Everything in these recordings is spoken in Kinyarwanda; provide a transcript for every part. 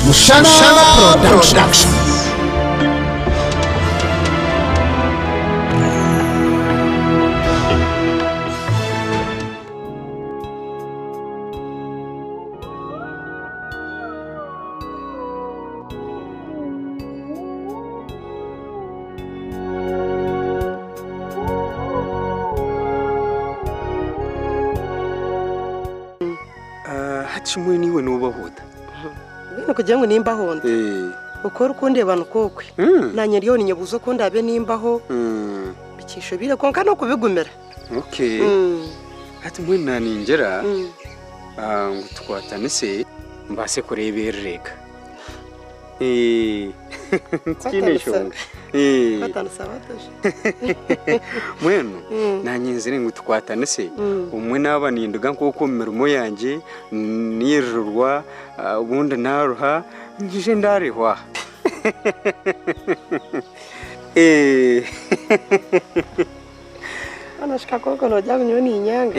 Mushana Production. Hachimweni we nubahuda. Bino kugira ngo nimba honda. Ukora ukundi abantu kokwe. Nanye ryo ninyabuzo ko ndabe nimbaho. Bikisho bire konka no kubigumira. Okay. Hati mwe naningera ngo twatane se mbase kureberereka. Tkinesho. Batana sabatashe. Mwenu nanyinzire ngo twatane se umwe n'abaninduga nk'uko mirumo yanje nirurwa ubundi naruha njije ndarihwa. Anashika koko no jyago nyoni inyanga.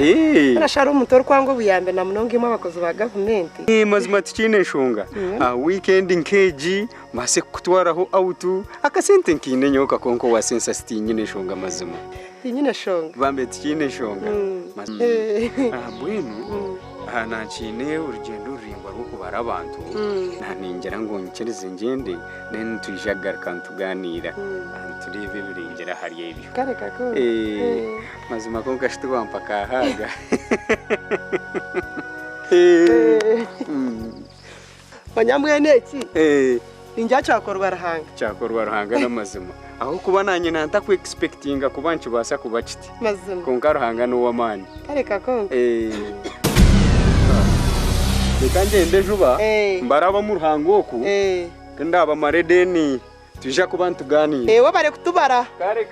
Arashara umutor kwango buyambe na munonge mu abakozi ba government. Mazima tkinesho weekend nkeji mase kutwaraho autu akasente nkine nyoka konko wa sensa nyine shonga mazima. Nyine shonga. Bambe tkinesho bwenu nanchine urugendo rurimba rwo kubara abantu naningera ngo nkereze ngende nene tujagarika ntuganira turebe birengera hariye ibi kareka ko mazima ko gashitwa mpaka haga banyamwene iki injya cyakorwa rahanga n'amazima aho kuba nanye nanta ku expectinga kubanci basa kubaciti mazima ko ngaruhanga no wamani kareka ko Nikanje ndejuba mbaraba mu ruhangoku ndaba maredeni tuje kubantu gani we bare kutubara kare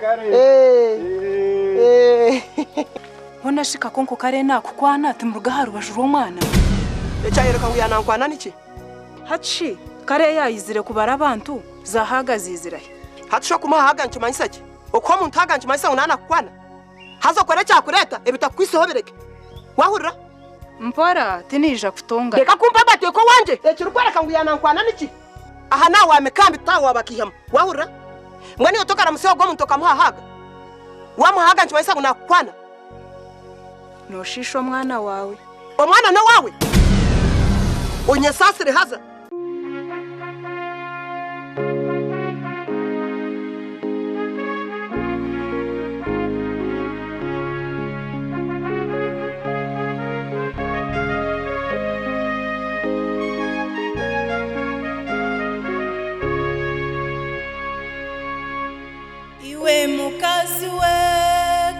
Hona shika konko kare na kukwana timuruga harubajuru umwana cyayereka ngo yanankwana niki haci kare yayizire kubara abantu zahagazizira hatsho kumahaga ncumanyisake uko muntu haga ncumanyisa unana kukwana hazo kore cyakureta ebitakwisohobereke wahurira Mpora tinija kutonga. Deka kumpa batwe ko wanje. Ekirukwereka ngo yanankwana niki? Aha na wa Mikambi tawo wabakihama. Wahura? Mwani otokara museo gwo muntu kamuhahaga. Wamuhaga ncwayisa kunakwana. No shisho mwana wawe. Omwana no wawe. Onyesasire haza. Mukazi we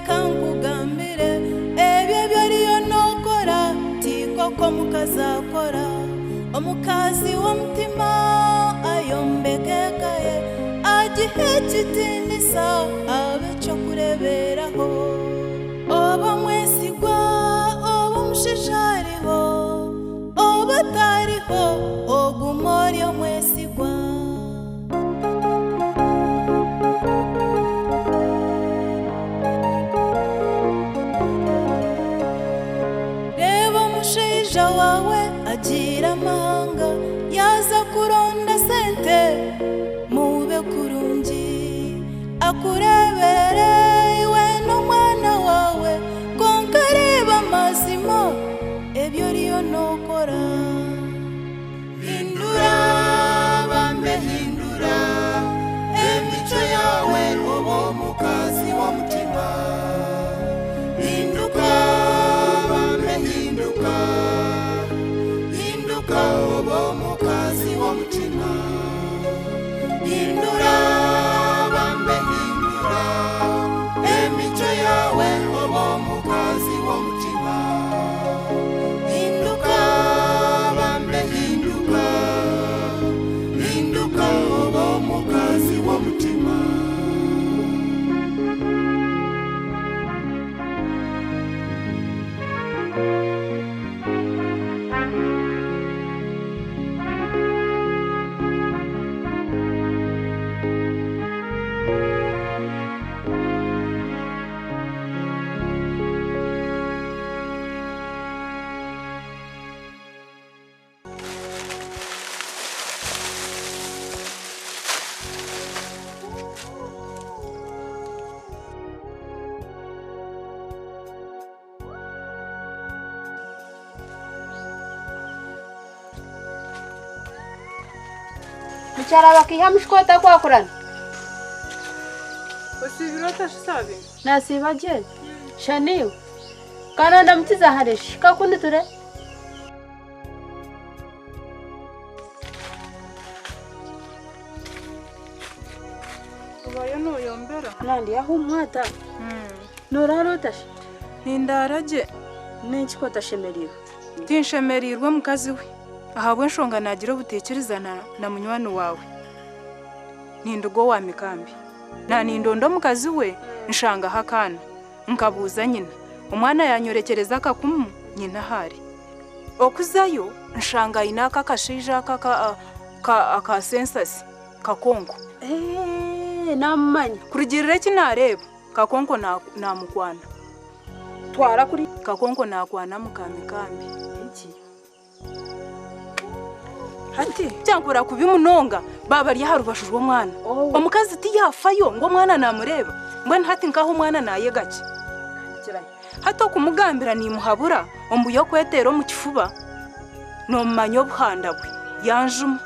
kankugambire ebyo byariyo nokora tikoko mukazakora omukazi w'omutima ayombekekaye agihe kitindisa abe cyo kureberaho oba mwesigwa oba mushishariho oba tariho ogumori omwesigwa wawe agira amahanga yaza kuronda sente mube kurungi akurebere iwe n'umwana wawe konkareba mazima ebyo riyo nokora hindura bambe hindura emico yawe obo mukazi wa mutima hinduka bambe hinduka obo mukazi wa mutima hindura bambe hindura emico yawe obo mukazi wa mutima hinduka kwicara bakihamishkota kwakurana usibirota shisabe nasibaje shaniwe kana ndamutiza hareshi kakundi ture ubaye nuyombera nandi yaho umwata norarotash nindarage nenchiko tashemeriwe tinshemerirwe mukazi we ahabwe nshonga nagira butekerezana na munywani wawe nindugo wa Mikambi na nindondo mukazi we nshanga hakana nkabuza nyina umwana yanyorekereza akakumu nyina hari okuzayo nshanga inaka kashija ka sensasi kakonko namanya kurigirire kinareba kakonko namukwana twara kuri kakonko nakwana Mikambi iki hati cyankora kubimunonga baba ari harubashujwe umwana omukazi ti yafayo ngo mwana namureba mbwe hati nkaho umwana naye gake hato kumugambira ni muhabura ombuyo kwetero mu kifuba no manyo buhandabwe yanjuma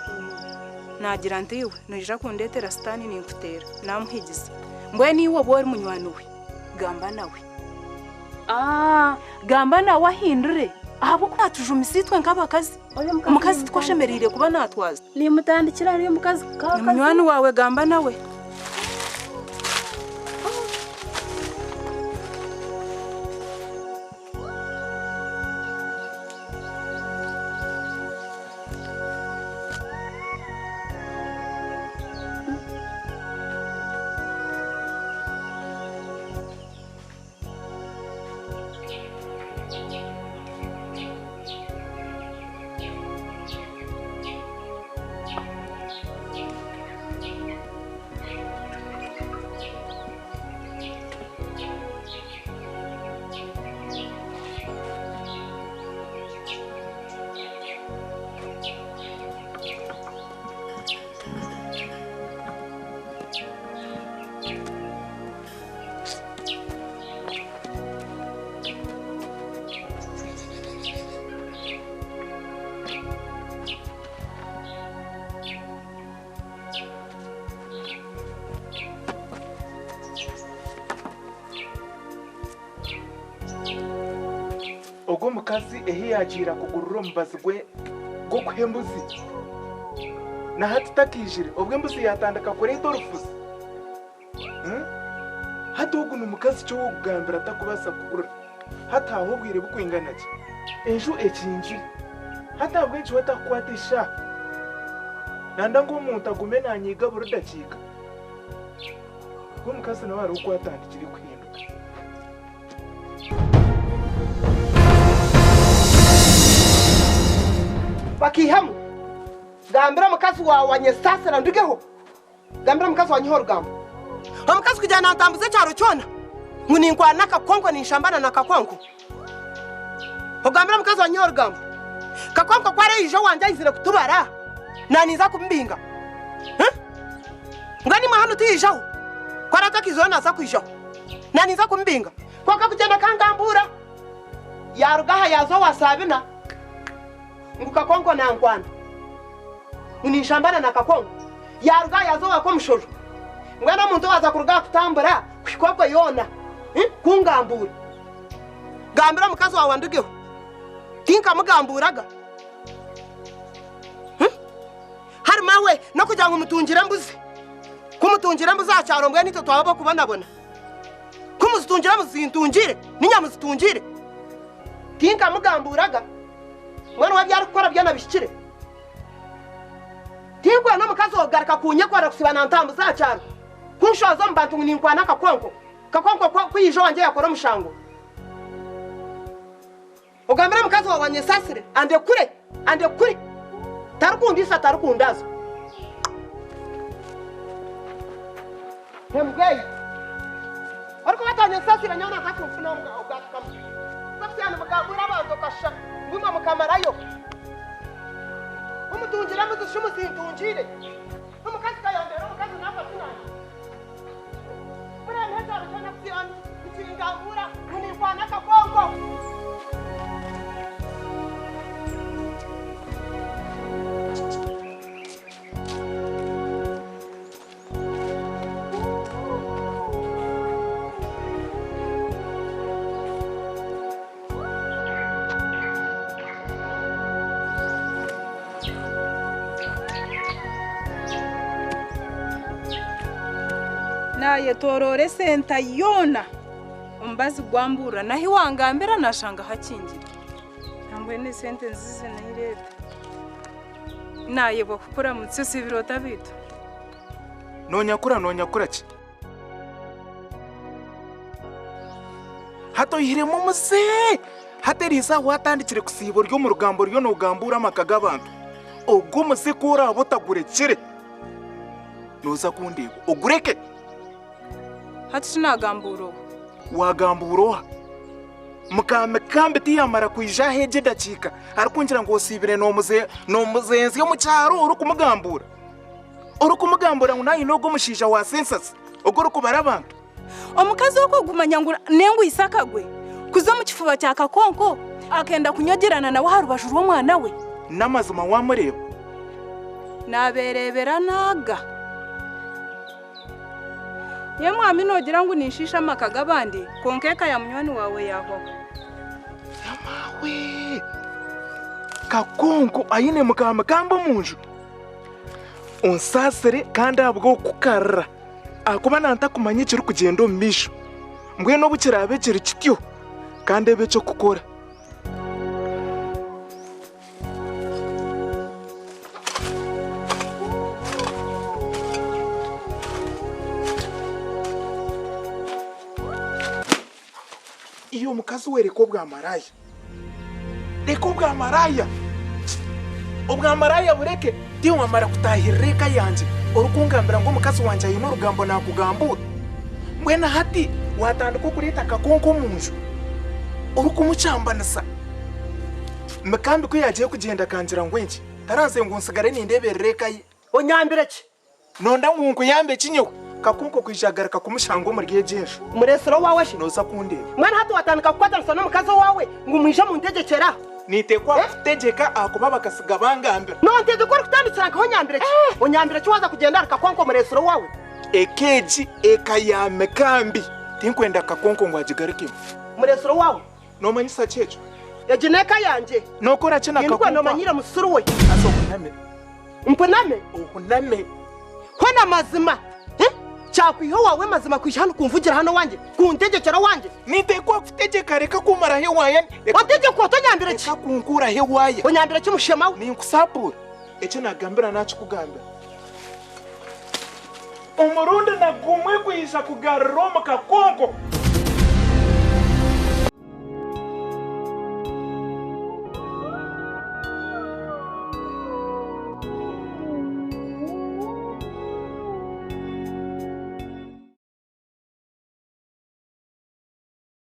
nagira ndiwe nija kundetera stani ninkutera namuhigiza mbwe niwo bori munywani we gamba nawe ahindure abo kwatujumisitwe nk'abakazi umukazi twashemerire kuba natwaza ni mutandikira ari mukazi ni munywani wawe gamba nawe Ogo mukazi ehi yagira kugurura omubazi gwe go kwembuzi na hati takijire obwe mbuzi yatandika kureta orufuzi hati ogu ni mukazi cyo kugambira atakubasa kugura hata aho bwire bukwingana ki ejo ekinjire hata abwe cyo atakwatisha nanda ngo umuntu agume nanyiga buri dakika go mukazi nawe ari ukwatandikira kwihinduka bakihamu gambira mukazi wawe wanyesasira ndugeho gambira mukazi wanyiho rugamba omukazi kujyana ntambuze cyaro cyona nkuninkwana nakakongo ninshambana nakakongo ogambira mukazi wanyiho rugamba kakongo kware ijo wanje izire kutubara naniza kumbinga ngani mahano tijaho kwara takizona za kwijaho naniza kumbinga kwaka kujyana kangambura yarugaha yazo wasabina nguka kongo na nkwana unishambana na kakongo yaruga yazowa ko mushoro ngwana muntu waza kuruga kutambura kwikobwa yona kungambura gambira mukazi wawe ndugeho tinka mugamburaga hari mawe no kujya ngo mutungira mbuzi kumutungira mbuzi acyaro mbwe nito twaba kubanabona kumuzitungira muzintungire ninyamuzitungire tinka mugamburaga mwana wabyara gukora byana bishikire tingwa no mukazi ogarika kunye kwara kusibana ntambu za cyaro kunshoza mbantu ninkwana kakonko kwijo wanje yakora mushango ugambira mukazi wawe wanyesasire ande kure tarukundisa tarukundazo hemgei ariko batanyesasire nyona takufuna mga ogatkam basyana mugambura abantu kasha nguma mukamarayo umutungira muzishumu sintungire umukazi kayondera umukazi nafatinana mura nteza rutana byana ikingambura munikwana kakongo naye torore senta yona umbazi gwambura nahi wangambira nashanga hakingira nangwe ni sente nzize nahirete naye bakukura mutse sibirota bitu nonyakura ki hato yiremo muze hateriza watandikire kusibo ryo mu rugambo ryo no gambura amakaga abantu ubwo muze kora abotagurekere noza kundego ogureke hati sinagamburo wagamburo Mikambi tiyamara kuyija heje dakika arikungira ngo sibire no muzenzi yo mu cyaro uri kumugambura ngo nayi nogo mushija wa sensasi ogoro kubara abantu omukazi wo kugumanya ngo nengu isakagwe kuza mu kifuba cya kakonko akenda kunyogerana nawe harubashuru umwana we namazuma wamureba naberebera naga ye mwami nogira ngo nishisha amakaga abandi konkeka ya munywani wawe yaho yamawe kakonko ayine Mikambi munju unsasire kandi abwo kukarra akuba nanta kumanya kiri kugenda omisho mbwe no bukirabe kiri kityo kandi ebe cyo kukora iyo mukazi wereko bwa maraya ubwa maraya bureke tiyo wamara kutahireka yanje urukungambira ngo mukazi wanje ayino rugambo nakugambura mwena hati watandika kureta kakonko munju urukumucambanisa Mikambi ko yagiye kugenda kangira ngo enki taranze ngo nsigare nindeberereka ye onyambire ki nonda ngunku yambe kinyewe kakonko kwijagaraka kumushango murye jesho muresero wawe shi noza kundeba mwana hati watandika kukwatarisa n'umukazi wawe ngo umwije mu ntegekera nitekwa kutegeka akuba bakasiga bangambira nonteze ko kutandikira nkaho nyambire ki onyambire ki waza kugenda arikakonko muresero wawe ekeji eka ya Mikambi tinkwenda kakonko ngo ajigarike muresero wawe nomanyisa checho yagineka yanje nokora kina kakonko nomanyire musuru we aso kuname mpuname kona mazima cyakwiho wawe mazima kwisha hano kumvugira hano wanje kuntegekera wanje nitekwa kutegeka reka kumara he waye wategeka otonyambire ki kunkura he waye onyambire ki mushema we ninkusapura ecyo nagambira nacu kugambira umurundi nagumwe kuyisha kugarura mu kakonko